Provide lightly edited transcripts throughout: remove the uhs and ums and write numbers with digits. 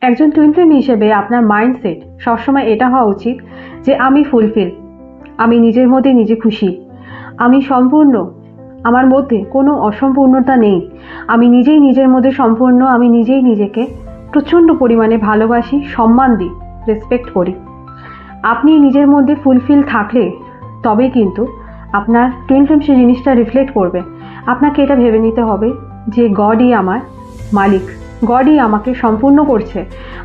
একজন twin flame হিসেবে আপনার মাইন্ডসেট সবসময় এটা হওয়া উচিত যে আমি ফুলফিল, আমি নিজের মধ্যে নিজে খুশি, আমি সম্পূর্ণ, আমার মধ্যে কোনো অসম্পূর্ণতা নেই, আমি নিজেই নিজের মধ্যে সম্পূর্ণ, আমি নিজেই নিজেকে প্রচণ্ড পরিমাণে ভালোবাসি, সম্মান দিই, রেসপেক্ট করি। আপনি নিজের মধ্যে ফুলফিল থাকলে তবেই কিন্তু আপনার টুইন ফ্লেম সেই জিনিসটা রিফ্লেক্ট করবে। আপনাকে এটা ভেবে নিতে হবে যে গডই আমার মালিক, গডই আমাকে সম্পূর্ণ করছে।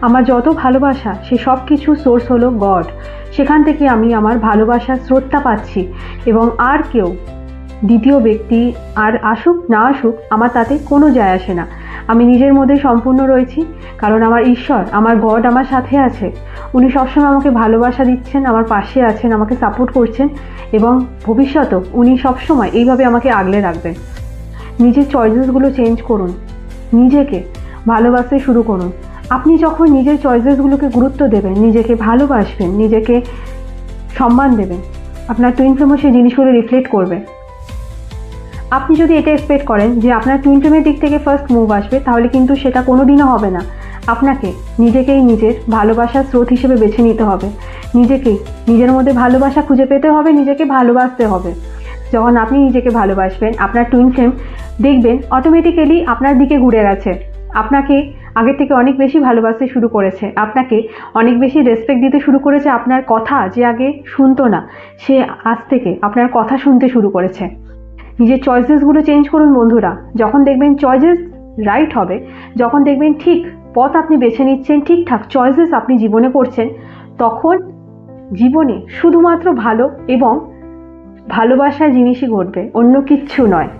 আমার যত ভালোবাসা সে সব কিছু সোর্স হলো গড, সেখান থেকে আমি আমার ভালোবাসার শ্রদ্ধা পাচ্ছি এবং আর কেউ দ্বিতীয় ব্যক্তি আর আসুক না আসুক আমার তাতে কোনো যায় আসে না। আমি নিজের মধ্যে সম্পূর্ণ রয়েছি, কারণ আমার ঈশ্বর, আমার গড আমার সাথে আছে। উনি সবসময় আমাকে ভালোবাসা দিচ্ছেন, আমার পাশে আছেন, আমাকে সাপোর্ট করছেন এবং ভবিষ্যতেও উনি সবসময় এইভাবে আমাকে আগলে রাখবেন। নিজের চয়েসেসগুলো চেঞ্জ করুন, নিজেকে ভালোবাসতে শুরু করুন। আপনি যখন নিজের চয়েসেসগুলোকে গুরুত্ব দেবেন, নিজেকে ভালোবাসবেন, নিজেকে সম্মান দেবেন, আপনার টুইন ফ্লেমও সেই জিনিসগুলো রিফ্লেক্ট করবে। আপনি যদি এটা এক্সপেক্ট করেন যে আপনার টুইন ফ্লেমের দিক থেকে ফার্স্ট মুভ আসবে, তাহলে কিন্তু সেটা কোনোদিনও হবে না। আপনাকে নিজেকেই নিজের ভালোবাসার স্রোত হিসেবে বেছে নিতে হবে, নিজেকেই নিজের মধ্যে ভালোবাসা খুঁজে পেতে হবে, নিজেকে ভালোবাসতে হবে। যখন আপনি নিজেকে ভালোবাসবেন, আপনার টুইন ফ্লেম দেখবেন অটোমেটিক্যালি আপনার দিকে ঘুরে গেছে, আপনাকে আগের থেকে অনেক বেশি ভালোবাসতে শুরু করেছে, আপনাকে অনেক বেশি রেসপেক্ট দিতে শুরু করেছে। আপনার কথা যে আগে শুনতো না, সে আজ থেকে আপনার কথা শুনতে শুরু করেছে। নিজের চয়েসেসগুলো চেঞ্জ করুন বন্ধুরা। যখন দেখবেন চয়েসেস রাইট হবে, যখন দেখবেন ঠিক পথ আপনি বেছে নিচ্ছেন, ঠিকঠাক চয়েসেস আপনি জীবনে করছেন, তখন জীবনে শুধুমাত্র ভালো এবং ভালোবাসার জিনিসই ঘটবে, অন্য কিচ্ছু নয়।